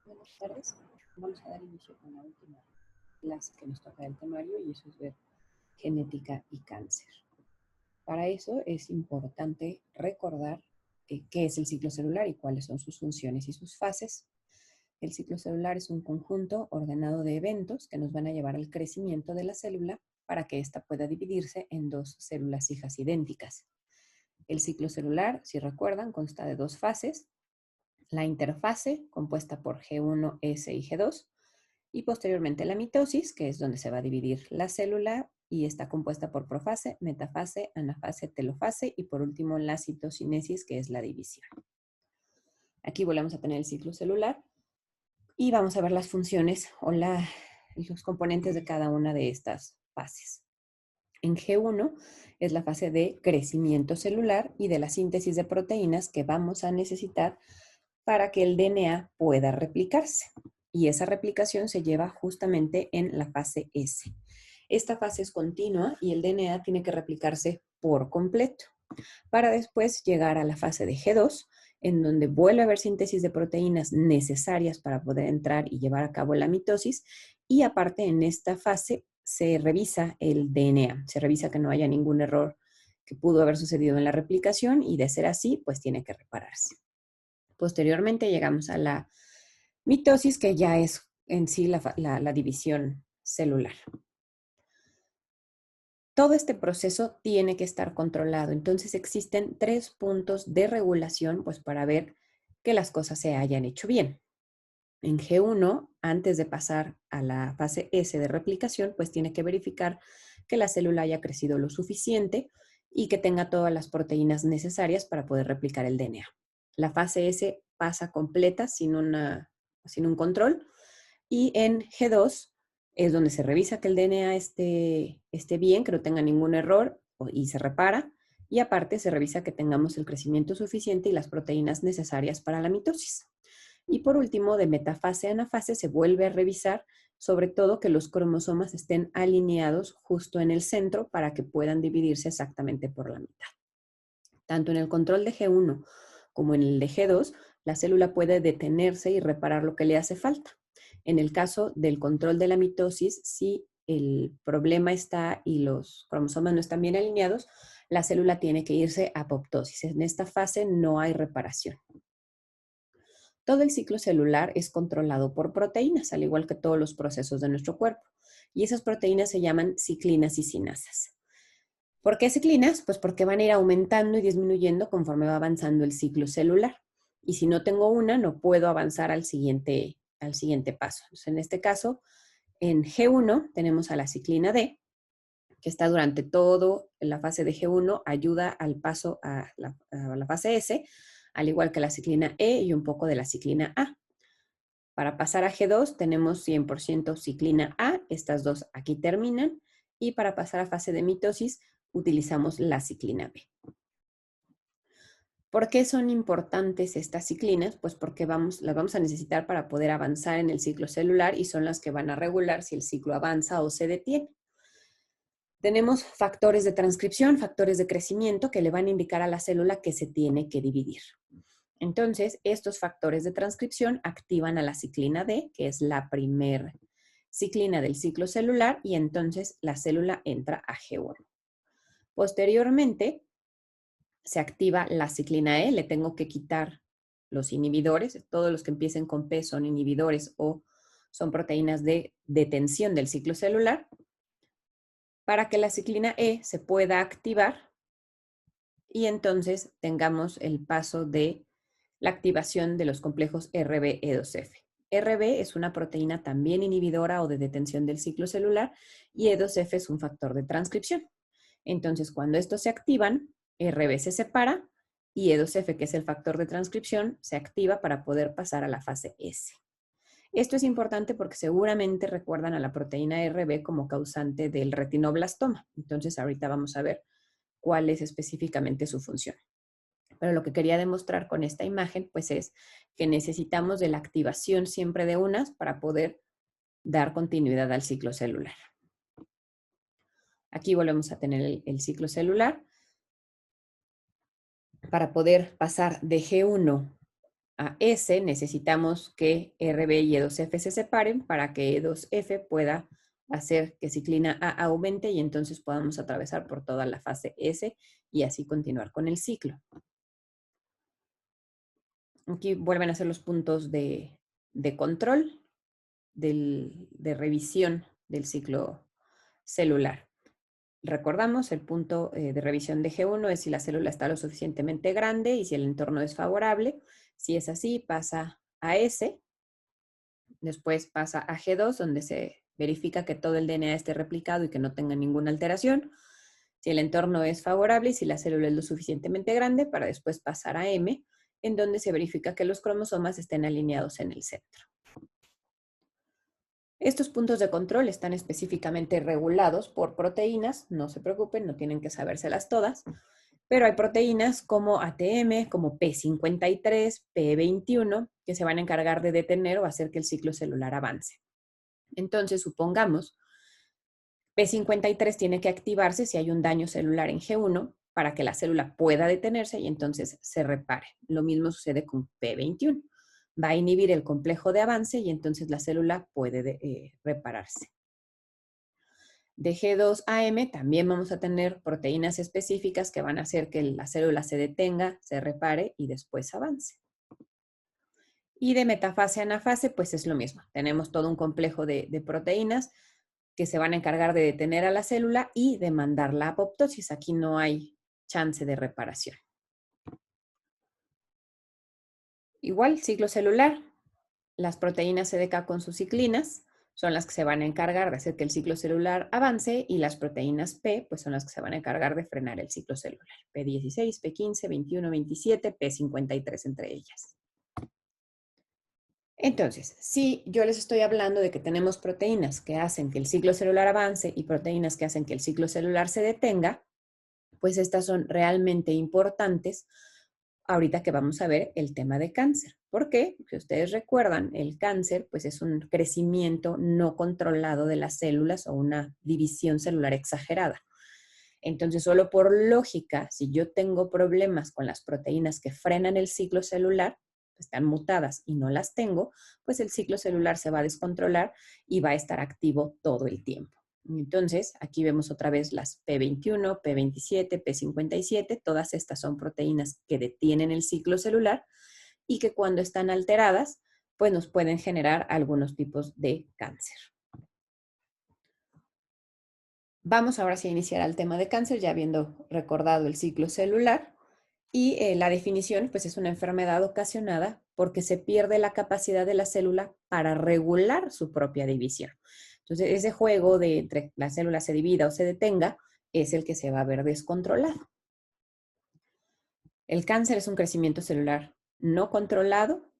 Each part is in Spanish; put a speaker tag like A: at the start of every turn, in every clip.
A: Buenas tardes. Vamos a dar inicio con la última clase que nos toca del temario y eso es ver genética y cáncer. Para eso es importante recordar qué es el ciclo celular y cuáles son sus funciones y sus fases. El ciclo celular es un conjunto ordenado de eventos que nos van a llevar al crecimiento de la célula para que ésta pueda dividirse en dos células hijas idénticas. El ciclo celular, si recuerdan, consta de dos fases. La interfase, compuesta por G1, S y G2, y posteriormente la mitosis, que es donde se va a dividir la célula y está compuesta por profase, metafase, anafase, telofase y por último la citocinesis, que es la división. Aquí volvemos a tener el ciclo celular y vamos a ver las funciones o los componentes de cada una de estas fases. En G1 es la fase de crecimiento celular y de la síntesis de proteínas que vamos a necesitar para que el DNA pueda replicarse. Y esa replicación se lleva justamente en la fase S. Esta fase es continua y el DNA tiene que replicarse por completo, para después llegar a la fase de G2, en donde vuelve a haber síntesis de proteínas necesarias para poder entrar y llevar a cabo la mitosis. Y aparte, en esta fase se revisa el DNA, se revisa que no haya ningún error que pudo haber sucedido en la replicación y de ser así, pues tiene que repararse. Posteriormente llegamos a la mitosis, que ya es en sí la división celular. Todo este proceso tiene que estar controlado. Entonces existen 3 puntos de regulación, pues para ver que las cosas se hayan hecho bien. En G1, antes de pasar a la fase S de replicación, pues tiene que verificar que la célula haya crecido lo suficiente y que tenga todas las proteínas necesarias para poder replicar el DNA. La fase S pasa completa sin un control y en G2 es donde se revisa que el DNA esté bien, que no tenga ningún error y se repara. Y aparte se revisa que tengamos el crecimiento suficiente y las proteínas necesarias para la mitosis. Y por último, de metafase a anafase se vuelve a revisar, sobre todo que los cromosomas estén alineados justo en el centro para que puedan dividirse exactamente por la mitad. Tanto en el control de G1 como en el de G2, la célula puede detenerse y reparar lo que le hace falta. En el caso del control de la mitosis, si el problema está y los cromosomas no están bien alineados, la célula tiene que irse a apoptosis. En esta fase no hay reparación. Todo el ciclo celular es controlado por proteínas, al igual que todos los procesos de nuestro cuerpo. Y esas proteínas se llaman ciclinas y cinasas. ¿Por qué ciclinas? Pues porque van a ir aumentando y disminuyendo conforme va avanzando el ciclo celular. Y si no tengo una, no puedo avanzar al siguiente paso. Entonces, en este caso, en G1 tenemos a la ciclina D, que está durante todo la fase de G1, ayuda al paso a la fase S, al igual que la ciclina E y un poco de la ciclina A. Para pasar a G2 tenemos 100% ciclina A, estas dos aquí terminan, y para pasar a fase de mitosis utilizamos la ciclina B. ¿Por qué son importantes estas ciclinas? Pues porque las vamos a necesitar para poder avanzar en el ciclo celular y son las que van a regular si el ciclo avanza o se detiene. Tenemos factores de transcripción, factores de crecimiento que le van a indicar a la célula que se tiene que dividir. Entonces, estos factores de transcripción activan a la ciclina D, que es la primer ciclina del ciclo celular, y entonces la célula entra a G1. Posteriormente, se activa la ciclina E, le tengo que quitar los inhibidores, todos los que empiecen con P son inhibidores o son proteínas de detención del ciclo celular, para que la ciclina E se pueda activar y entonces tengamos el paso de la activación de los complejos RB-E2F. RB es una proteína también inhibidora o de detención del ciclo celular y E2F es un factor de transcripción. Entonces, cuando estos se activan, RB se separa y E2F, que es el factor de transcripción, se activa para poder pasar a la fase S. Esto es importante porque seguramente recuerdan a la proteína RB como causante del retinoblastoma. Entonces, ahorita vamos a ver cuál es específicamente su función. Pero lo que quería demostrar con esta imagen, pues es que necesitamos de la activación siempre de unas para poder dar continuidad al ciclo celular. Aquí volvemos a tener el ciclo celular. Para poder pasar de G1 a S, necesitamos que RB y E2F se separen para que E2F pueda hacer que ciclina A aumente y entonces podamos atravesar por toda la fase S y así continuar con el ciclo. Aquí vuelven a ser los puntos de control, de revisión del ciclo celular. Recordamos, el punto de revisión de G1 es si la célula está lo suficientemente grande y si el entorno es favorable. Si es así, pasa a S, después pasa a G2, donde se verifica que todo el DNA esté replicado y que no tenga ninguna alteración. Si el entorno es favorable y si la célula es lo suficientemente grande, para después pasar a M, en donde se verifica que los cromosomas estén alineados en el centro. Estos puntos de control están específicamente regulados por proteínas, no se preocupen, no tienen que sabérselas todas, pero hay proteínas como ATM, como P53, P21, que se van a encargar de detener o hacer que el ciclo celular avance. Entonces, supongamos, P53 tiene que activarse si hay un daño celular en G1 para que la célula pueda detenerse y entonces se repare. Lo mismo sucede con P21. Va a inhibir el complejo de avance y entonces la célula puede repararse. De G2 a M también vamos a tener proteínas específicas que van a hacer que la célula se detenga, se repare y después avance. Y de metafase a anafase, pues es lo mismo. Tenemos todo un complejo de proteínas que se van a encargar de detener a la célula y de mandarla a apoptosis. Aquí no hay chance de reparación. Igual, ciclo celular, las proteínas CDK con sus ciclinas son las que se van a encargar de hacer que el ciclo celular avance y las proteínas P pues son las que se van a encargar de frenar el ciclo celular. P16, P15, 21, 27, P53 entre ellas. Entonces, si yo les estoy hablando de que tenemos proteínas que hacen que el ciclo celular avance y proteínas que hacen que el ciclo celular se detenga, pues estas son realmente importantes ahorita que vamos a ver el tema de cáncer. ¿Por qué? Si ustedes recuerdan, el cáncer pues es un crecimiento no controlado de las células o una división celular exagerada. Entonces, solo por lógica, si yo tengo problemas con las proteínas que frenan el ciclo celular, están mutadas y no las tengo, pues el ciclo celular se va a descontrolar y va a estar activo todo el tiempo. Entonces, aquí vemos otra vez las P21, P27, P57, todas estas son proteínas que detienen el ciclo celular y que cuando están alteradas, pues nos pueden generar algunos tipos de cáncer. Vamos ahora sí a iniciar el tema de cáncer, ya habiendo recordado el ciclo celular. Y la definición, pues es una enfermedad ocasionada porque se pierde la capacidad de la célula para regular su propia división. Entonces, ese juego de entre la célula se divida o se detenga es el que se va a ver descontrolado. El cáncer es un crecimiento celular no controlado.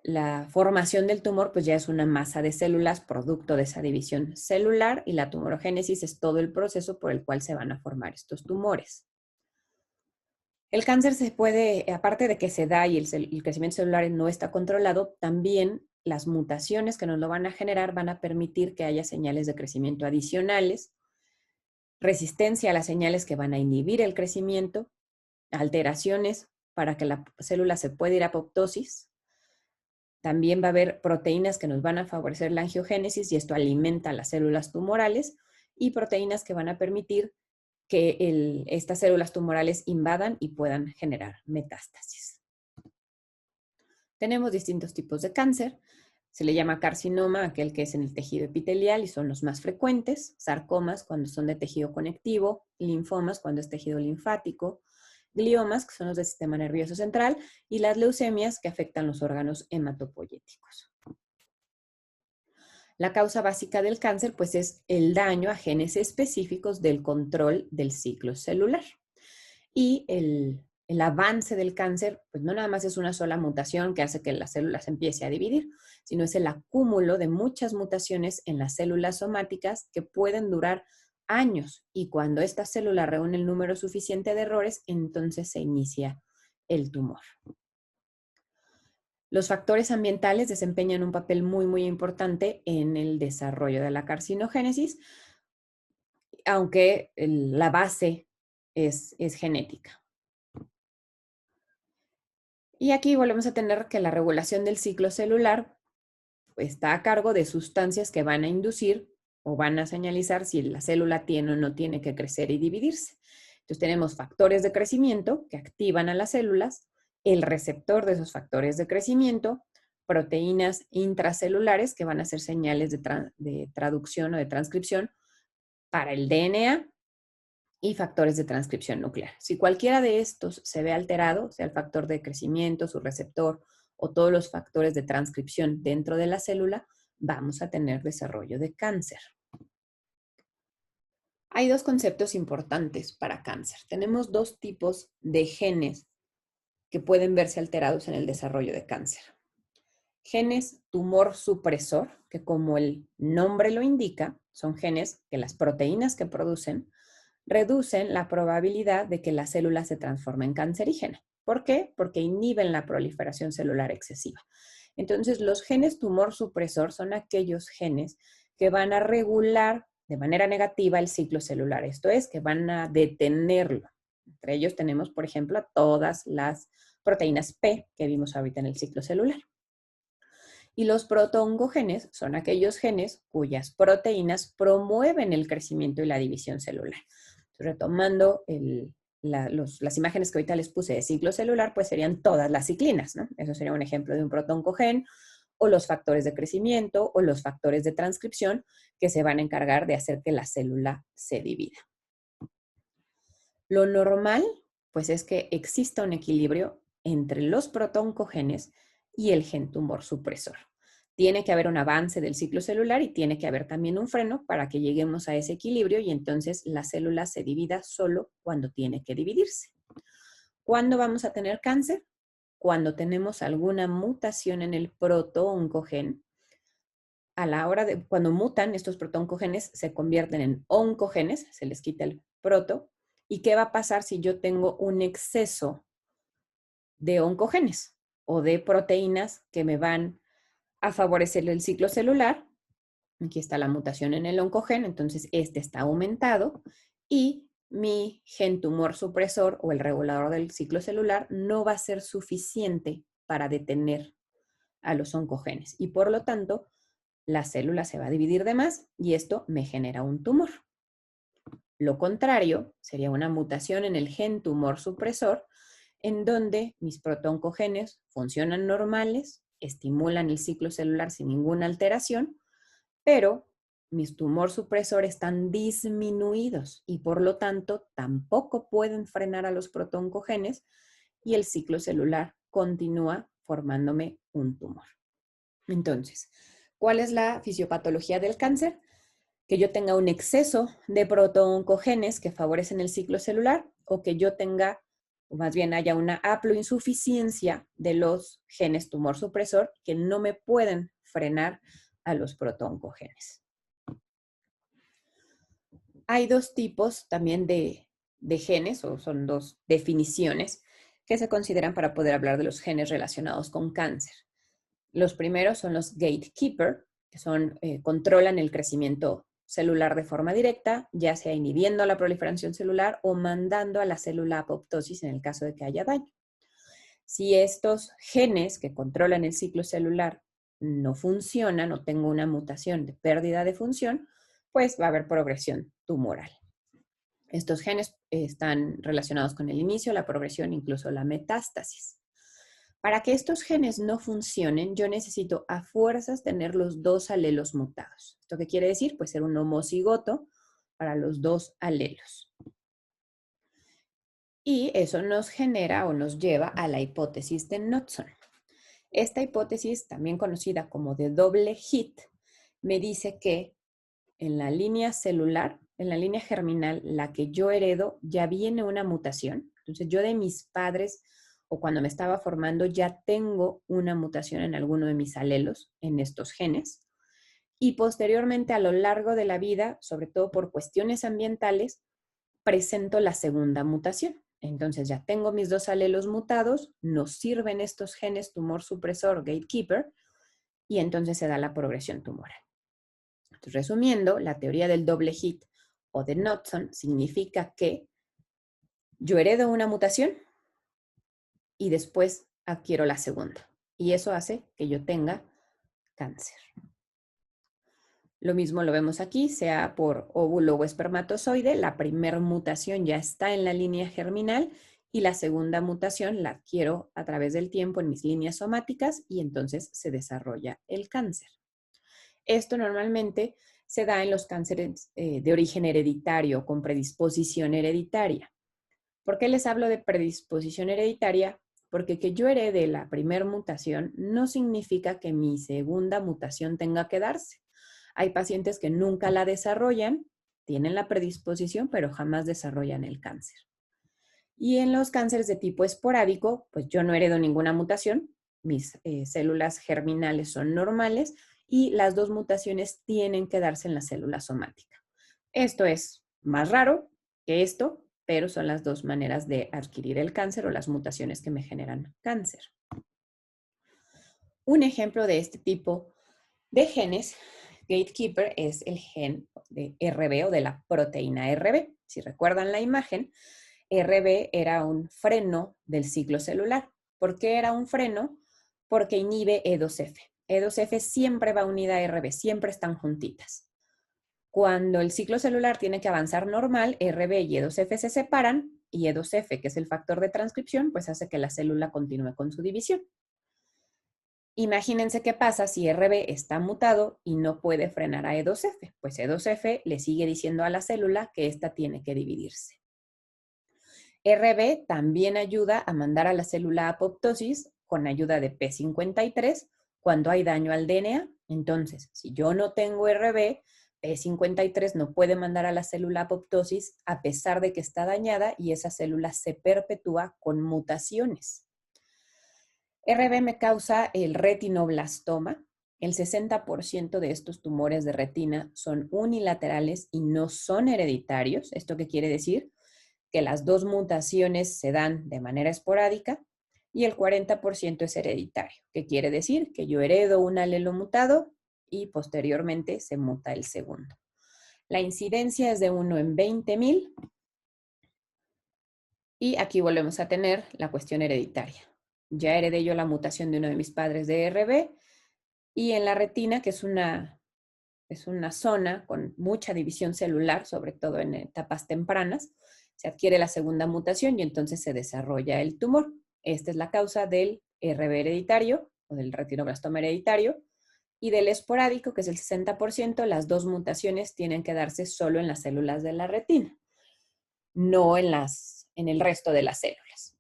A: La formación del tumor, pues ya es una masa de células producto de esa división celular y la tumorogénesis es todo el proceso por el cual se van a formar estos tumores. El cáncer se puede, aparte de que se da y el crecimiento celular no está controlado, también las mutaciones que nos lo van a generar van a permitir que haya señales de crecimiento adicionales, resistencia a las señales que van a inhibir el crecimiento, alteraciones para que la célula se pueda ir a apoptosis. También va a haber proteínas que nos van a favorecer la angiogénesis y esto alimenta las células tumorales y proteínas que van a permitir que estas células tumorales invadan y puedan generar metástasis. Tenemos distintos tipos de cáncer. Se le llama carcinoma aquel que es en el tejido epitelial y son los más frecuentes, sarcomas cuando son de tejido conectivo, linfomas cuando es tejido linfático, gliomas que son los del sistema nervioso central y las leucemias que afectan los órganos hematopoyéticos. La causa básica del cáncer pues es el daño a genes específicos del control del ciclo celular. Y el avance del cáncer, pues no nada más es una sola mutación que hace que la célula se empiece a dividir, sino es el acúmulo de muchas mutaciones en las células somáticas que pueden durar años. Y cuando esta célula reúne el número suficiente de errores, entonces se inicia el tumor. Los factores ambientales desempeñan un papel muy importante en el desarrollo de la carcinogénesis, aunque la base es genética. Y aquí volvemos a tener que la regulación del ciclo celular está a cargo de sustancias que van a inducir o van a señalizar si la célula tiene o no tiene que crecer y dividirse. Entonces tenemos factores de crecimiento que activan a las células, el receptor de esos factores de crecimiento, proteínas intracelulares que van a ser señales de traducción o de transcripción para el DNA y factores de transcripción nuclear. Si cualquiera de estos se ve alterado, sea el factor de crecimiento, su receptor o todos los factores de transcripción dentro de la célula, vamos a tener desarrollo de cáncer. Hay dos conceptos importantes para cáncer. Tenemos dos tipos de genes que pueden verse alterados en el desarrollo de cáncer. Genes tumor supresor, que como el nombre lo indica, son genes que las proteínas que producen reducen la probabilidad de que la célula se transforme en cancerígena. ¿Por qué? Porque inhiben la proliferación celular excesiva. Entonces, los genes tumor supresor son aquellos genes que van a regular de manera negativa el ciclo celular, esto es, que van a detenerlo. Entre ellos tenemos, por ejemplo, todas las proteínas P que vimos ahorita en el ciclo celular. Y los protooncogenes son aquellos genes cuyas proteínas promueven el crecimiento y la división celular. Retomando las imágenes que ahorita les puse de ciclo celular, pues serían todas las ciclinas, ¿no? Eso sería un ejemplo de un protooncogen, o los factores de crecimiento, o los factores de transcripción que se van a encargar de hacer que la célula se divida. Lo normal, pues es que exista un equilibrio entre los protooncogenes y el gen tumor supresor. Tiene que haber un avance del ciclo celular y tiene que haber también un freno para que lleguemos a ese equilibrio y entonces la célula se divida solo cuando tiene que dividirse. ¿Cuándo vamos a tener cáncer? Cuando tenemos alguna mutación en el protooncogen. A la hora de, cuando mutan, estos protooncogenes se convierten en oncogenes, se les quita el proto. ¿Y qué va a pasar si yo tengo un exceso de oncogenes o de proteínas que me van a favorecer el ciclo celular? Aquí está la mutación en el oncogen, entonces este está aumentado y mi gen tumor supresor o el regulador del ciclo celular no va a ser suficiente para detener a los oncogenes y por lo tanto la célula se va a dividir de más y esto me genera un tumor. Lo contrario sería una mutación en el gen tumor supresor en donde mis protooncogenes funcionan normales, estimulan el ciclo celular sin ninguna alteración, pero mis tumor supresores están disminuidos y por lo tanto tampoco pueden frenar a los protooncogenes y el ciclo celular continúa formándome un tumor. Entonces, ¿cuál es la fisiopatología del cáncer? Que yo tenga un exceso de protooncogenes que favorecen el ciclo celular o que yo tenga, o más bien haya una haploinsuficiencia de los genes tumor supresor que no me pueden frenar a los protooncogenes. Hay dos tipos también de genes, o son dos definiciones que se consideran para poder hablar de los genes relacionados con cáncer. Los primeros son los gatekeeper, que controlan el crecimiento celular de forma directa, ya sea inhibiendo la proliferación celular o mandando a la célula a apoptosis en el caso de que haya daño. Si estos genes que controlan el ciclo celular no funcionan o tengo una mutación de pérdida de función, pues va a haber progresión tumoral. Estos genes están relacionados con el inicio, la progresión, incluso la metástasis. Para que estos genes no funcionen, yo necesito a fuerzas tener los dos alelos mutados. ¿Esto qué quiere decir? Pues ser un homocigoto para los dos alelos. Y eso nos genera o nos lleva a la hipótesis de Knudson. Esta hipótesis, también conocida como de doble hit, me dice que en la línea celular, en la línea germinal, la que yo heredo, ya viene una mutación. Entonces yo de mis padres o cuando me estaba formando ya tengo una mutación en alguno de mis alelos, en estos genes. Y posteriormente a lo largo de la vida, sobre todo por cuestiones ambientales, presento la segunda mutación. Entonces ya tengo mis dos alelos mutados, nos sirven estos genes tumor supresor, gatekeeper, y entonces se da la progresión tumoral. Entonces, resumiendo, la teoría del doble hit o de Knudson significa que yo heredo una mutación y después adquiero la segunda. Y eso hace que yo tenga cáncer. Lo mismo lo vemos aquí, sea por óvulo o espermatozoide, la primera mutación ya está en la línea germinal y la segunda mutación la adquiero a través del tiempo en mis líneas somáticas y entonces se desarrolla el cáncer. Esto normalmente se da en los cánceres de origen hereditario con predisposición hereditaria. ¿Por qué les hablo de predisposición hereditaria? Porque que yo herede la primera mutación no significa que mi segunda mutación tenga que darse. Hay pacientes que nunca la desarrollan, tienen la predisposición, pero jamás desarrollan el cáncer. Y en los cánceres de tipo esporádico, pues yo no heredo ninguna mutación, mis células germinales son normales y las dos mutaciones tienen que darse en la célula somática. Esto es más raro que esto, pero son las dos maneras de adquirir el cáncer o las mutaciones que me generan cáncer. Un ejemplo de este tipo de genes, gatekeeper, es el gen de RB o de la proteína RB. Si recuerdan la imagen, RB era un freno del ciclo celular. ¿Por qué era un freno? Porque inhibe E2F. E2F siempre va unida a RB, siempre están juntitas. Cuando el ciclo celular tiene que avanzar normal, RB y E2F se separan y E2F, que es el factor de transcripción, pues hace que la célula continúe con su división. Imagínense qué pasa si RB está mutado y no puede frenar a E2F. Pues E2F le sigue diciendo a la célula que ésta tiene que dividirse. RB también ayuda a mandar a la célula a apoptosis con ayuda de P53 cuando hay daño al DNA. Entonces, si yo no tengo RB, P53 no puede mandar a la célula a apoptosis a pesar de que está dañada y esa célula se perpetúa con mutaciones. RB me causa el retinoblastoma. El 60% de estos tumores de retina son unilaterales y no son hereditarios. ¿Esto qué quiere decir? Que las dos mutaciones se dan de manera esporádica y el 40% es hereditario. ¿Qué quiere decir? Que yo heredo un alelo mutado y posteriormente se muta el segundo. La incidencia es de 1 en 20,000 y aquí volvemos a tener la cuestión hereditaria. Ya heredé yo la mutación de uno de mis padres de RB y en la retina, que es una zona con mucha división celular, sobre todo en etapas tempranas, se adquiere la segunda mutación y entonces se desarrolla el tumor. Esta es la causa del RB hereditario o del retinoblastoma hereditario y del esporádico, que es el 60%, las dos mutaciones tienen que darse solo en las células de la retina, no en el resto de las células.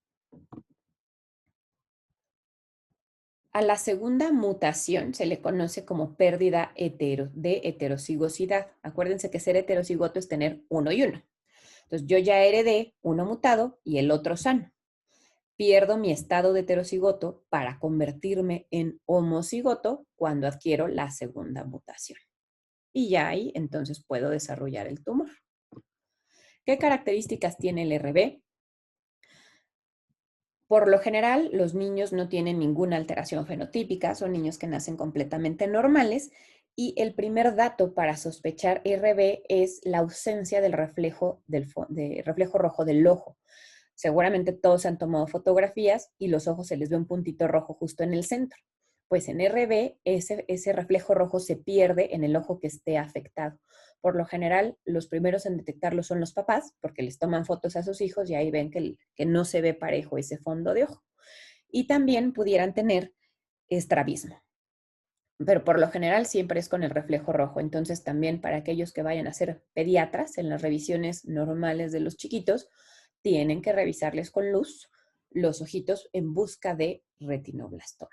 A: A la segunda mutación se le conoce como pérdida de heterocigosidad. Acuérdense que ser heterocigoto es tener uno y uno. Entonces yo ya heredé uno mutado y el otro sano. Pierdo mi estado de heterocigoto para convertirme en homocigoto cuando adquiero la segunda mutación. Y ya ahí entonces puedo desarrollar el tumor. ¿Qué características tiene el RB? Por lo general, los niños no tienen ninguna alteración fenotípica, son niños que nacen completamente normales y el primer dato para sospechar RB es la ausencia del reflejo rojo del ojo. Seguramente todos han tomado fotografías y los ojos se les ve un puntito rojo justo en el centro. Pues en RB ese reflejo rojo se pierde en el ojo que esté afectado. Por lo general, los primeros en detectarlo son los papás, porque les toman fotos a sus hijos y ahí ven que no se ve parejo ese fondo de ojo. Y también pudieran tener estrabismo, pero por lo general siempre es con el reflejo rojo. Entonces también para aquellos que vayan a ser pediatras en las revisiones normales de los chiquitos, tienen que revisarles con luz los ojitos en busca de retinoblastoma.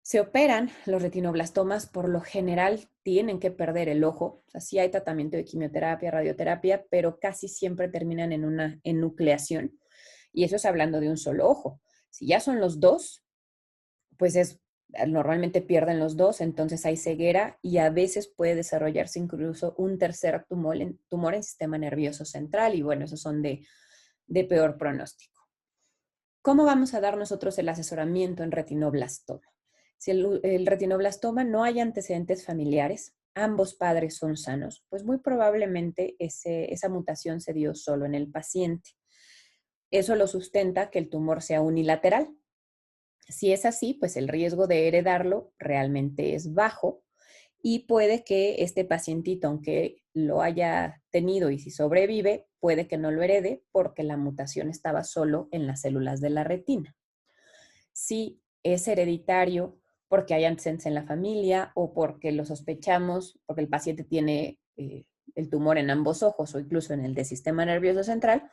A: Se operan los retinoblastomas, por lo general tienen que perder el ojo. O sea, sí hay tratamiento de quimioterapia, radioterapia, pero casi siempre terminan en una enucleación. Y eso es hablando de un solo ojo. Si ya son los dos, pues normalmente pierden los dos, entonces hay ceguera y a veces puede desarrollarse incluso un tercer tumor en sistema nervioso central y bueno, esos son de peor pronóstico. ¿Cómo vamos a dar nosotros el asesoramiento en retinoblastoma? Si el retinoblastoma no hay antecedentes familiares, ambos padres son sanos, pues muy probablemente esa mutación se dio solo en el paciente. Eso lo sustenta que el tumor sea unilateral. Si es así, pues el riesgo de heredarlo realmente es bajo y puede que este pacientito, aunque lo haya tenido y si sobrevive, puede que no lo herede porque la mutación estaba solo en las células de la retina. Si es hereditario porque hay antecedentes en la familia o porque lo sospechamos, porque el paciente tiene el tumor en ambos ojos o incluso en el del sistema nervioso central,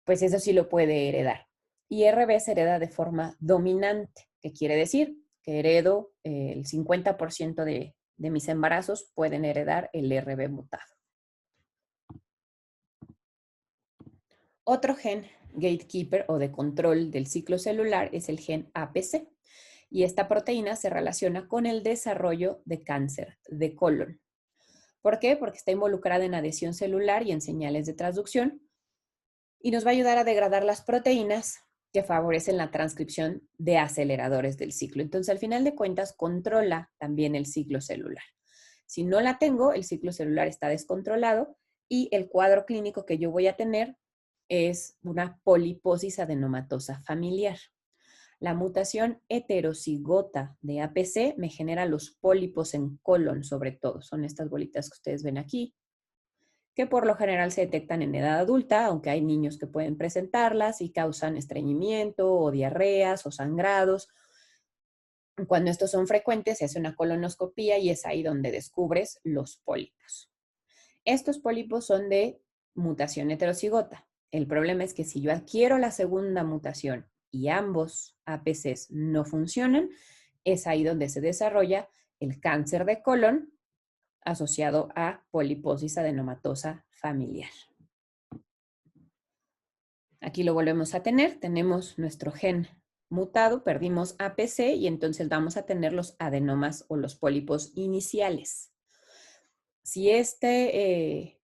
A: pues eso sí lo puede heredar. Y RB se hereda de forma dominante, que quiere decir que heredo el 50% de mis embarazos pueden heredar el RB mutado. Otro gen gatekeeper o de control del ciclo celular es el gen APC. Y esta proteína se relaciona con el desarrollo de cáncer de colon. ¿Por qué? Porque está involucrada en adhesión celular y en señales de transducción y nos va a ayudar a degradar las proteínas que favorecen la transcripción de aceleradores del ciclo. Entonces, al final de cuentas, controla también el ciclo celular. Si no la tengo, el ciclo celular está descontrolado y el cuadro clínico que yo voy a tener es una poliposis adenomatosa familiar. La mutación heterocigota de APC me genera los pólipos en colon, sobre todo. Son estas bolitas que ustedes ven aquí, que por lo general se detectan en edad adulta, aunque hay niños que pueden presentarlas y causan estreñimiento o diarreas o sangrados. Cuando estos son frecuentes, se hace una colonoscopía y es ahí donde descubres los pólipos. Estos pólipos son de mutación heterocigota. El problema es que si yo adquiero la segunda mutación y ambos APCs no funcionan, es ahí donde se desarrolla el cáncer de colon asociado a poliposis adenomatosa familiar. Aquí lo volvemos a tener, tenemos nuestro gen mutado, perdimos APC y entonces vamos a tener los adenomas o los pólipos iniciales. Si este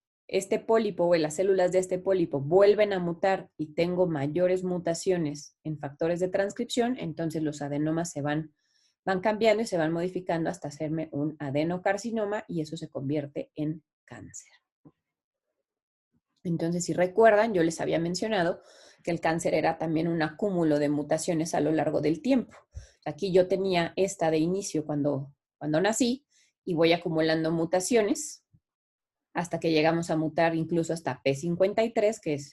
A: pólipo o las células de este pólipo vuelven a mutar y tengo mayores mutaciones en factores de transcripción, entonces los adenomas van cambiando y se van modificando hasta hacerme un adenocarcinoma y eso se convierte en cáncer. Entonces, si recuerdan, yo les había mencionado que el cáncer era también un acúmulo de mutaciones a lo largo del tiempo. Aquí yo tenía esta de inicio cuando nací y voy acumulando mutaciones hasta que llegamos a mutar incluso hasta P53, que es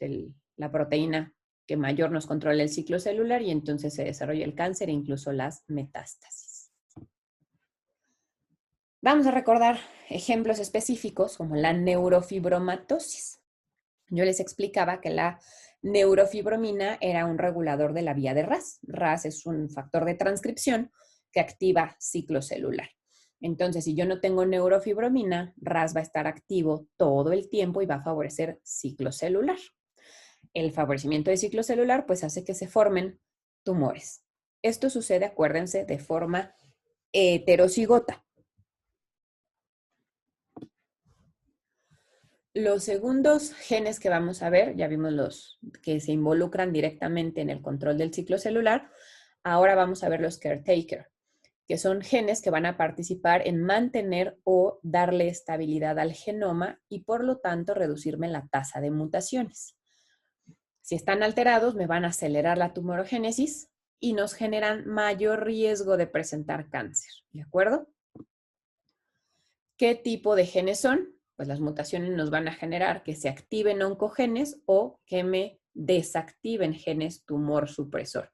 A: la proteína que mayor nos controla el ciclo celular y entonces se desarrolla el cáncer e incluso las metástasis. Vamos a recordar ejemplos específicos como la neurofibromatosis. Yo les explicaba que la neurofibromina era un regulador de la vía de RAS. RAS es un factor de transcripción que activa ciclo celular. Entonces, si yo no tengo neurofibromina, RAS va a estar activo todo el tiempo y va a favorecer ciclo celular. El favorecimiento de ciclo celular pues hace que se formen tumores. Esto sucede, acuérdense, de forma heterocigota. Los segundos genes que vamos a ver, ya vimos los que se involucran directamente en el control del ciclo celular. Ahora vamos a ver los caretaker, que son genes que van a participar en mantener o darle estabilidad al genoma y por lo tanto reducirme la tasa de mutaciones. Si están alterados, me van a acelerar la tumorogénesis y nos generan mayor riesgo de presentar cáncer, ¿de acuerdo? ¿Qué tipo de genes son? Pues las mutaciones nos van a generar que se activen oncogenes o que me desactiven genes tumor supresor.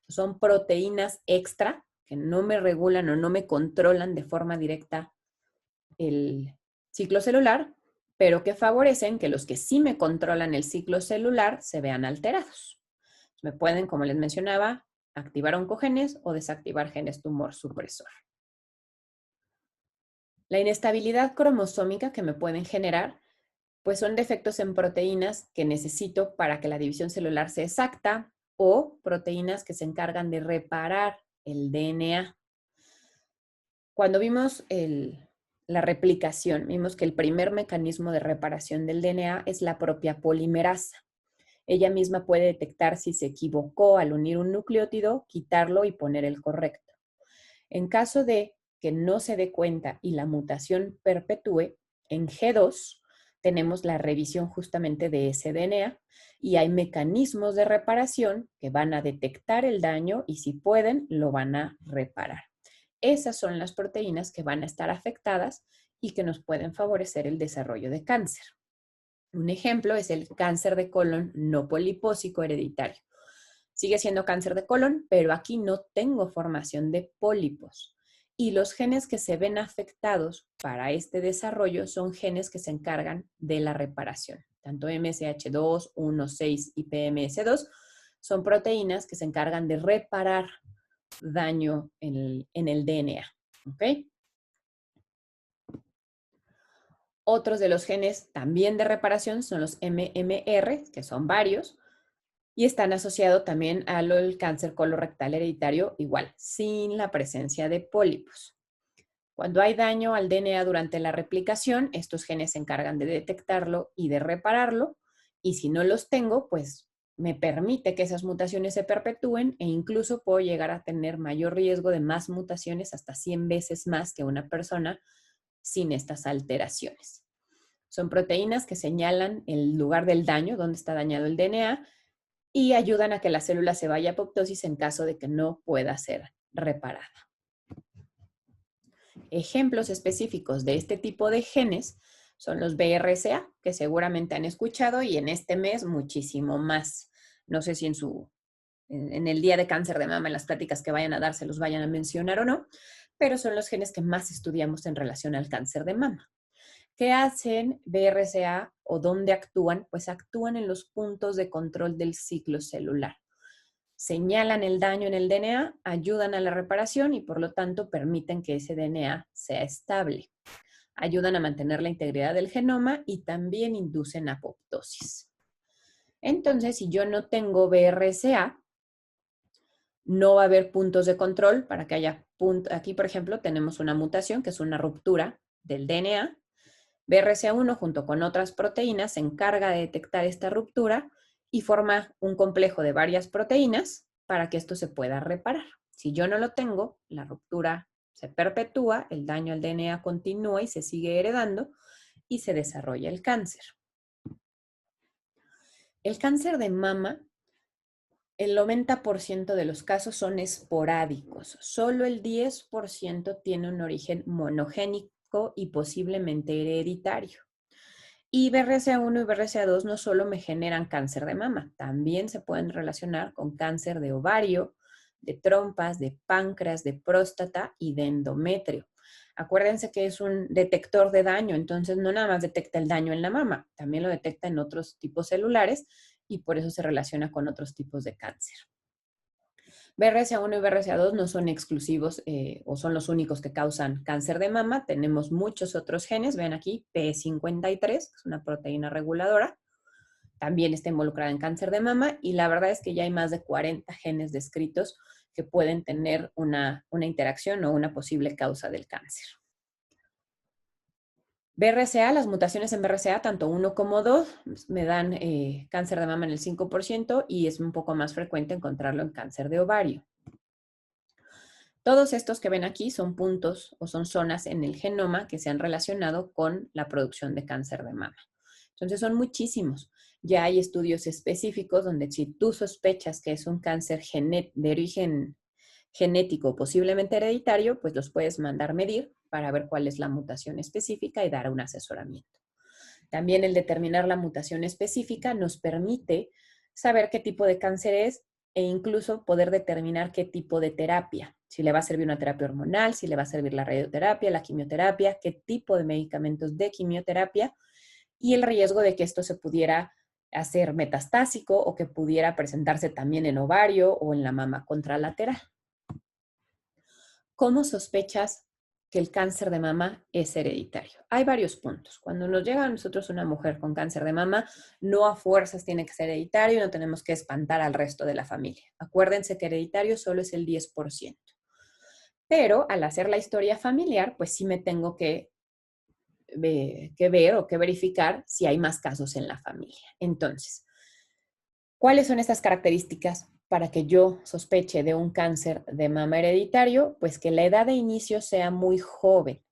A: Son proteínas extra que no me regulan o no me controlan de forma directa el ciclo celular, pero que favorecen que los que sí me controlan el ciclo celular se vean alterados. Me pueden, como les mencionaba, activar oncogenes o desactivar genes tumor supresor. La inestabilidad cromosómica que me pueden generar, pues son defectos en proteínas que necesito para que la división celular sea exacta o proteínas que se encargan de reparar el DNA. Cuando vimos la replicación, vimos que el primer mecanismo de reparación del DNA es la propia polimerasa. Ella misma puede detectar si se equivocó al unir un nucleótido, quitarlo y poner el correcto. En caso de que no se dé cuenta y la mutación perpetúe, en G2 tenemos la revisión justamente de ese DNA y hay mecanismos de reparación que van a detectar el daño y si pueden, lo van a reparar. Esas son las proteínas que van a estar afectadas y que nos pueden favorecer el desarrollo de cáncer. Un ejemplo es el cáncer de colon no polipósico hereditario. Sigue siendo cáncer de colon, pero aquí no tengo formación de pólipos. Y los genes que se ven afectados para este desarrollo son genes que se encargan de la reparación. Tanto MSH2, 1, 6 y PMS2 son proteínas que se encargan de reparar daño en el DNA. ¿Ok? Otros de los genes también de reparación son los MMR, que son varios, y están asociados también al cáncer colorectal hereditario, igual, sin la presencia de pólipos. Cuando hay daño al DNA durante la replicación, estos genes se encargan de detectarlo y de repararlo, y si no los tengo, pues me permite que esas mutaciones se perpetúen e incluso puedo llegar a tener mayor riesgo de más mutaciones, hasta 100 veces más que una persona sin estas alteraciones. Son proteínas que señalan el lugar del daño, donde está dañado el DNA, y ayudan a que la célula se vaya a apoptosis en caso de que no pueda ser reparada. Ejemplos específicos de este tipo de genes son los BRCA, que seguramente han escuchado, y en este mes muchísimo más. No sé si en el día de cáncer de mama, en las pláticas que vayan a dar, se los vayan a mencionar o no, pero son los genes que más estudiamos en relación al cáncer de mama. ¿Qué hacen BRCA o dónde actúan? Pues actúan en los puntos de control del ciclo celular. Señalan el daño en el DNA, ayudan a la reparación y por lo tanto permiten que ese DNA sea estable. Ayudan a mantener la integridad del genoma y también inducen apoptosis. Entonces, si yo no tengo BRCA, no va a haber puntos de control para que haya puntos. Aquí, por ejemplo, tenemos una mutación que es una ruptura del DNA. BRCA1 junto con otras proteínas se encarga de detectar esta ruptura y forma un complejo de varias proteínas para que esto se pueda reparar. Si yo no lo tengo, la ruptura se perpetúa, el daño al DNA continúa y se sigue heredando y se desarrolla el cáncer. El cáncer de mama, el 90% de los casos son esporádicos. Solo el 10% tiene un origen monogénico y posiblemente hereditario. Y BRCA1 y BRCA2 no solo me generan cáncer de mama, también se pueden relacionar con cáncer de ovario, de trompas, de páncreas, de próstata y de endometrio. Acuérdense que es un detector de daño, entonces no nada más detecta el daño en la mama, también lo detecta en otros tipos celulares y por eso se relaciona con otros tipos de cáncer. BRCA1 y BRCA2 no son exclusivos o son los únicos que causan cáncer de mama. Tenemos muchos otros genes. Ven aquí, P53, que es una proteína reguladora. También está involucrada en cáncer de mama y la verdad es que ya hay más de 40 genes descritos que pueden tener una interacción o una posible causa del cáncer. BRCA, las mutaciones en BRCA, tanto 1 como 2, me dan cáncer de mama en el 5% y es un poco más frecuente encontrarlo en cáncer de ovario. Todos estos que ven aquí son puntos o son zonas en el genoma que se han relacionado con la producción de cáncer de mama. Entonces son muchísimos. Ya hay estudios específicos donde si tú sospechas que es un cáncer de origen genético, posiblemente hereditario, pues los puedes mandar medir para ver cuál es la mutación específica y dar un asesoramiento. También el determinar la mutación específica nos permite saber qué tipo de cáncer es e incluso poder determinar qué tipo de terapia. Si le va a servir una terapia hormonal, si le va a servir la radioterapia, la quimioterapia, qué tipo de medicamentos de quimioterapia y el riesgo de que esto se pudiera hacer metastásico o que pudiera presentarse también en ovario o en la mama contralateral. ¿Cómo sospechas que el cáncer de mama es hereditario? Hay varios puntos. Cuando nos llega a nosotros una mujer con cáncer de mama, no a fuerzas tiene que ser hereditario, no tenemos que espantar al resto de la familia. Acuérdense que hereditario solo es el 10%. Pero al hacer la historia familiar, pues sí me tengo que ver o que verificar si hay más casos en la familia. Entonces, ¿cuáles son estas características para que yo sospeche de un cáncer de mama hereditario? Pues que la edad de inicio sea muy joven.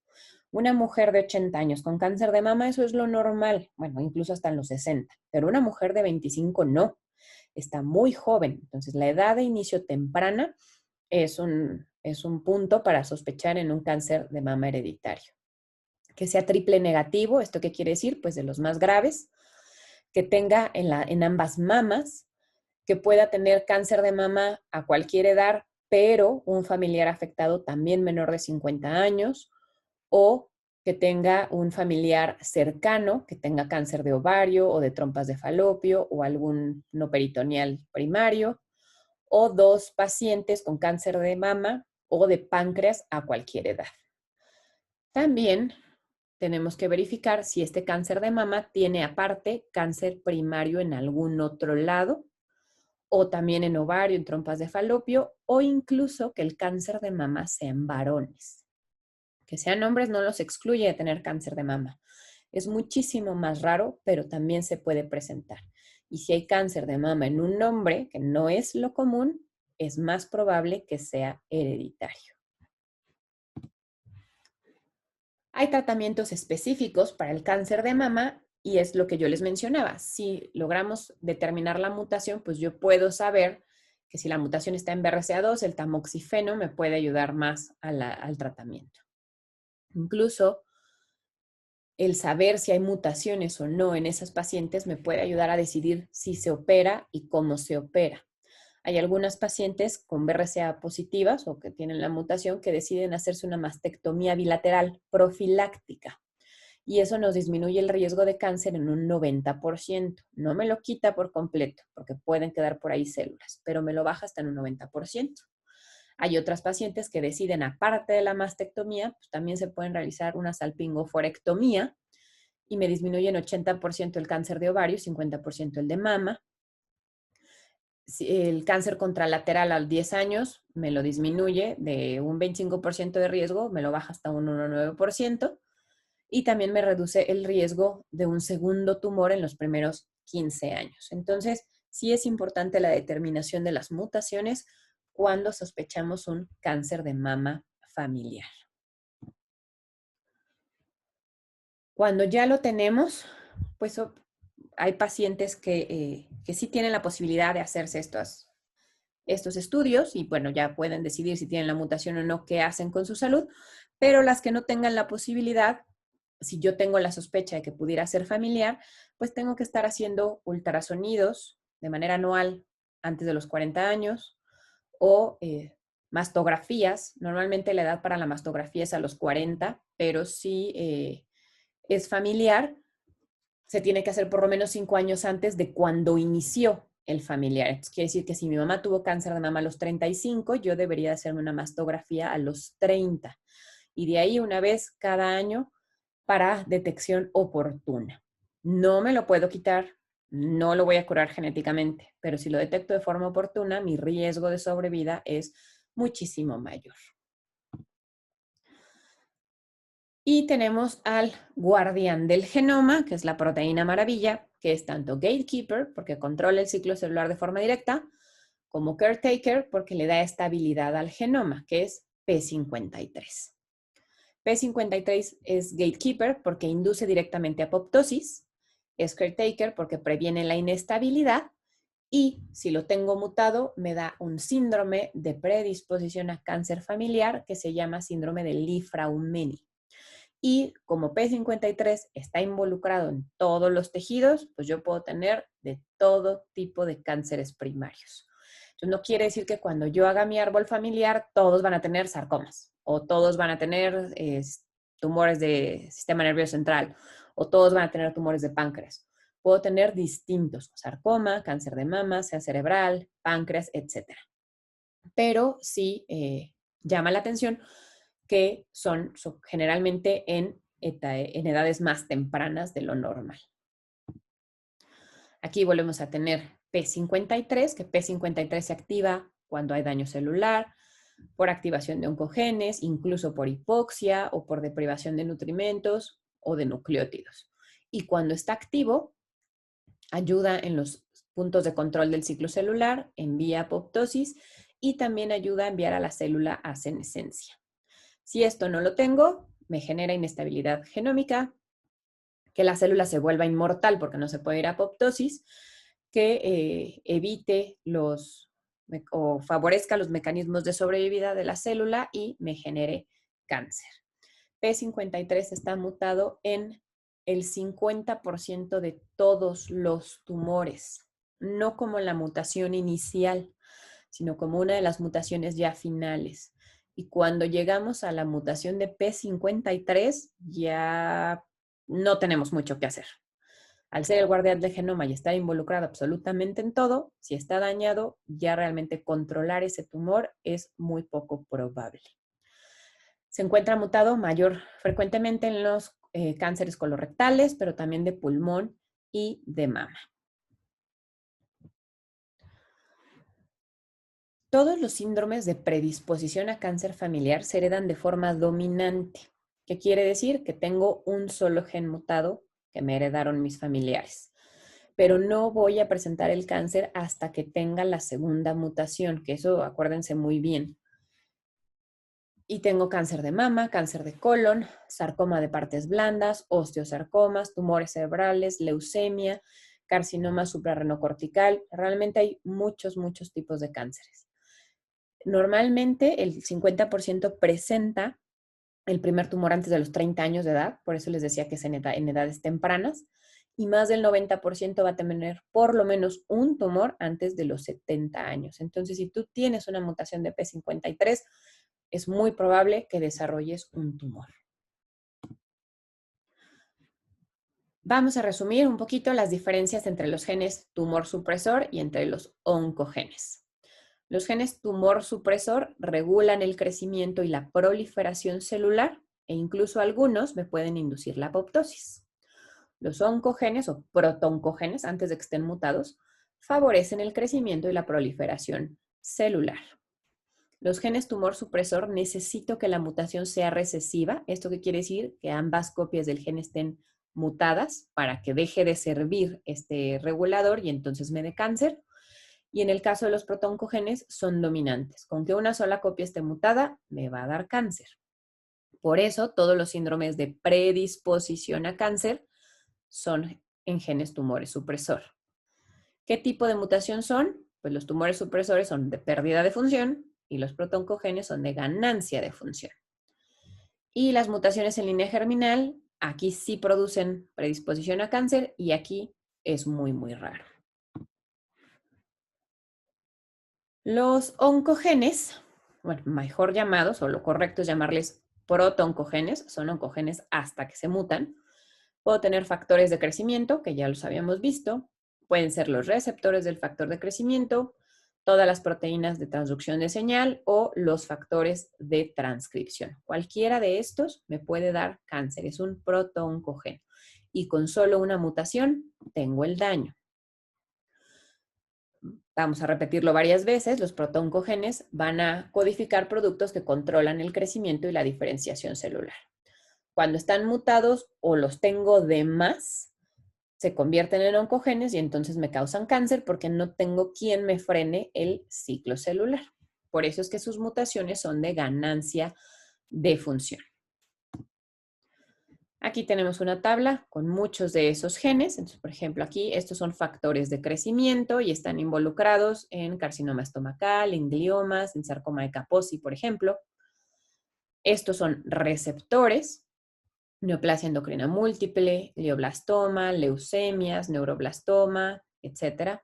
A: Una mujer de 80 años con cáncer de mama, eso es lo normal, bueno, incluso hasta en los 60, pero una mujer de 25 no, está muy joven. Entonces, la edad de inicio temprana es un punto para sospechar en un cáncer de mama hereditario. Que sea triple negativo, ¿esto qué quiere decir? Pues de los más graves, que tenga en ambas mamas, que pueda tener cáncer de mama a cualquier edad, pero un familiar afectado también menor de 50 años, o que tenga un familiar cercano que tenga cáncer de ovario o de trompas de falopio o algún no peritoneal primario, o dos pacientes con cáncer de mama o de páncreas a cualquier edad. También tenemos que verificar si este cáncer de mama tiene aparte cáncer primario en algún otro lado, o también en ovario, en trompas de falopio, o incluso que el cáncer de mama sea en varones. Que sean hombres no los excluye de tener cáncer de mama. Es muchísimo más raro, pero también se puede presentar. Y si hay cáncer de mama en un hombre, que no es lo común, es más probable que sea hereditario. Hay tratamientos específicos para el cáncer de mama y es lo que yo les mencionaba. Si logramos determinar la mutación, pues yo puedo saber que si la mutación está en BRCA2, el tamoxifeno me puede ayudar más al tratamiento. Incluso el saber si hay mutaciones o no en esas pacientes me puede ayudar a decidir si se opera y cómo se opera. Hay algunas pacientes con BRCA positivas o que tienen la mutación que deciden hacerse una mastectomía bilateral profiláctica y eso nos disminuye el riesgo de cáncer en un 90%. No me lo quita por completo porque pueden quedar por ahí células, pero me lo baja hasta en un 90%. Hay otras pacientes que deciden, aparte de la mastectomía, pues también se pueden realizar una salpingoforectomía y me disminuye en 80% el cáncer de ovario, 50% el de mama. El cáncer contralateral a los 10 años me lo disminuye de un 25% de riesgo, me lo baja hasta un 1,9%, y también me reduce el riesgo de un segundo tumor en los primeros 15 años. Entonces, sí es importante la determinación de las mutaciones cuando sospechamos un cáncer de mama familiar. Cuando ya lo tenemos, pues hay pacientes que sí tienen la posibilidad de hacerse estos estudios y bueno, ya pueden decidir si tienen la mutación o no, qué hacen con su salud, pero las que no tengan la posibilidad, si yo tengo la sospecha de que pudiera ser familiar, pues tengo que estar haciendo ultrasonidos de manera anual antes de los 40 años o mastografías. Normalmente la edad para la mastografía es a los 40, pero si es familiar, se tiene que hacer por lo menos 5 años antes de cuando inició el familiar. Entonces, quiere decir que si mi mamá tuvo cáncer de mama a los 35, yo debería hacerme una mastografía a los 30. Y de ahí una vez cada año para detección oportuna. No me lo puedo quitar, no lo voy a curar genéticamente, pero si lo detecto de forma oportuna, mi riesgo de sobrevida es muchísimo mayor. Y tenemos al guardián del genoma, que es la proteína maravilla, que es tanto gatekeeper, porque controla el ciclo celular de forma directa, como caretaker, porque le da estabilidad al genoma, que es P53. P53 es gatekeeper porque induce directamente apoptosis, es caretaker porque previene la inestabilidad y si lo tengo mutado me da un síndrome de predisposición a cáncer familiar que se llama síndrome de Li-Fraumeni. Y como P53 está involucrado en todos los tejidos, pues yo puedo tener de todo tipo de cánceres primarios. Entonces no quiere decir que cuando yo haga mi árbol familiar todos van a tener sarcomas o todos van a tener tumores de sistema nervioso central o todos van a tener tumores de páncreas. Puedo tener distintos, sarcoma, cáncer de mama, sea cerebral, páncreas, etc. Pero sí llama la atención que son generalmente en edades más tempranas de lo normal. Aquí volvemos a tener P53, que P53 se activa cuando hay daño celular, por activación de oncogenes, incluso por hipoxia o por deprivación de nutrimentos o de nucleótidos. Y cuando está activo, ayuda en los puntos de control del ciclo celular, envía apoptosis y también ayuda a enviar a la célula a senescencia. Si esto no lo tengo, me genera inestabilidad genómica, que la célula se vuelva inmortal porque no se puede ir a apoptosis, que evite o favorezca los mecanismos de sobrevida de la célula y me genere cáncer. P53 está mutado en el 50% de todos los tumores, no como la mutación inicial, sino como una de las mutaciones ya finales. Y cuando llegamos a la mutación de P53, ya no tenemos mucho que hacer. Al ser el guardián del genoma y estar involucrado absolutamente en todo, si está dañado, ya realmente controlar ese tumor es muy poco probable. Se encuentra mutado frecuentemente en los cánceres colorectales, pero también de pulmón y de mama. Todos los síndromes de predisposición a cáncer familiar se heredan de forma dominante. ¿Qué quiere decir? Que tengo un solo gen mutado que me heredaron mis familiares. Pero no voy a presentar el cáncer hasta que tenga la segunda mutación, que eso acuérdense muy bien. Y tengo cáncer de mama, cáncer de colon, sarcoma de partes blandas, osteosarcomas, tumores cerebrales, leucemia, carcinoma suprarrenocortical. Realmente hay muchos tipos de cánceres. Normalmente el 50% presenta el primer tumor antes de los 30 años de edad, por eso les decía que es en edades tempranas, y más del 90% va a tener por lo menos un tumor antes de los 70 años. Entonces, si tú tienes una mutación de P53, es muy probable que desarrolles un tumor. Vamos a resumir un poquito las diferencias entre los genes tumor supresor y entre los oncogenes. Los genes tumor supresor regulan el crecimiento y la proliferación celular e incluso algunos me pueden inducir la apoptosis. Los oncogenes o protoncogenes, antes de que estén mutados, favorecen el crecimiento y la proliferación celular. Los genes tumor supresor necesito que la mutación sea recesiva. ¿Esto qué quiere decir? Que ambas copias del gen estén mutadas para que deje de servir este regulador y entonces me dé cáncer. Y en el caso de los protoncogenes son dominantes. Con que una sola copia esté mutada, me va a dar cáncer. Por eso, todos los síndromes de predisposición a cáncer son en genes tumores supresor. ¿Qué tipo de mutación son? Pues los tumores supresores son de pérdida de función y los protoncogenes son de ganancia de función. Y las mutaciones en línea germinal, aquí sí producen predisposición a cáncer y aquí es muy raro. Los oncogenes, bueno, mejor llamados, o lo correcto es llamarles protoncogenes, son oncogenes hasta que se mutan. Puedo tener factores de crecimiento, que ya los habíamos visto. Pueden ser los receptores del factor de crecimiento, todas las proteínas de transducción de señal o los factores de transcripción. Cualquiera de estos me puede dar cáncer, es un protooncogeno. Y con solo una mutación tengo el daño. Vamos a repetirlo varias veces, los protoncogenes van a codificar productos que controlan el crecimiento y la diferenciación celular. Cuando están mutados o los tengo de más, se convierten en oncogenes y entonces me causan cáncer porque no tengo quien me frene el ciclo celular. Por eso es que sus mutaciones son de ganancia de función. Aquí tenemos una tabla con muchos de esos genes. Entonces, por ejemplo, aquí estos son factores de crecimiento y están involucrados en carcinoma estomacal, en gliomas, en sarcoma de Kaposi, por ejemplo. Estos son receptores, neoplasia endocrina múltiple, glioblastoma, leucemias, neuroblastoma, etc.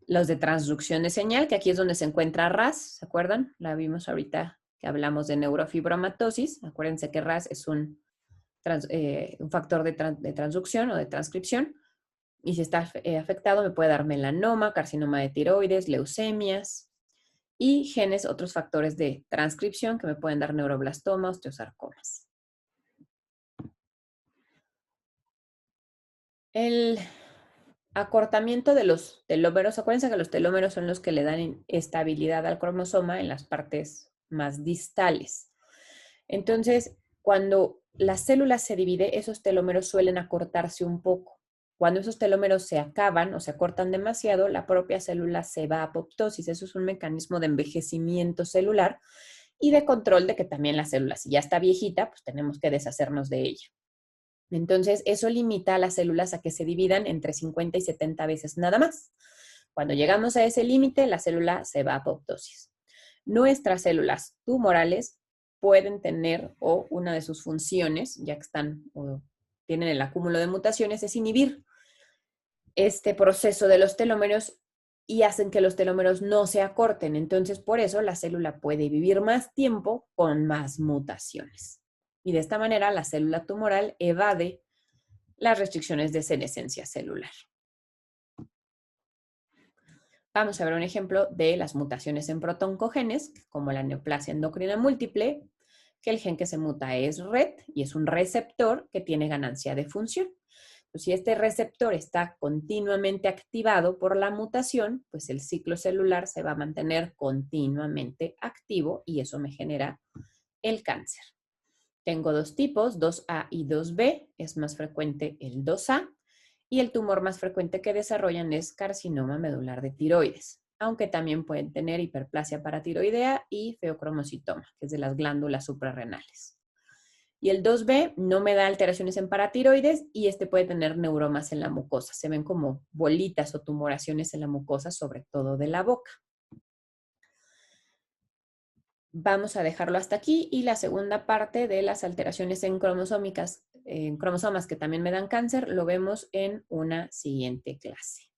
A: Los de transducción de señal, que aquí es donde se encuentra RAS, ¿se acuerdan? La vimos ahorita que hablamos de neurofibromatosis. Acuérdense que RAS es un factor de transducción o de transcripción. Y si está afectado, me puede dar melanoma, carcinoma de tiroides, leucemias y genes, otros factores de transcripción que me pueden dar neuroblastoma, osteosarcomas. El acortamiento de los telómeros, acuérdense que los telómeros son los que le dan estabilidad al cromosoma en las partes más distales. Entonces, cuando la célula se divide, esos telómeros suelen acortarse un poco. Cuando esos telómeros se acaban o se acortan demasiado, la propia célula se va a apoptosis. Eso es un mecanismo de envejecimiento celular y de control de que también la célula, si ya está viejita, pues tenemos que deshacernos de ella. Entonces, eso limita a las células a que se dividan entre 50 y 70 veces nada más. Cuando llegamos a ese límite, la célula se va a apoptosis. Nuestras células tumorales pueden tener, o una de sus funciones, ya que están o tienen el acúmulo de mutaciones, es inhibir este proceso de los telómeros y hacen que los telómeros no se acorten. Entonces, por eso la célula puede vivir más tiempo con más mutaciones. Y de esta manera, la célula tumoral evade las restricciones de senescencia celular. Vamos a ver un ejemplo de las mutaciones en protoncogenes, como la neoplasia endocrina múltiple, que el gen que se muta es RET y es un receptor que tiene ganancia de función. Pues si este receptor está continuamente activado por la mutación, pues el ciclo celular se va a mantener continuamente activo y eso me genera el cáncer. Tengo dos tipos, 2A y 2B, es más frecuente el 2A, y el tumor más frecuente que desarrollan es carcinoma medular de tiroides, aunque también pueden tener hiperplasia paratiroidea y feocromocitoma, que es de las glándulas suprarrenales. Y el 2B no me da alteraciones en paratiroides y este puede tener neuromas en la mucosa. Se ven como bolitas o tumoraciones en la mucosa, sobre todo de la boca. Vamos a dejarlo hasta aquí y la segunda parte de las alteraciones en cromosomas que también me dan cáncer lo vemos en una siguiente clase.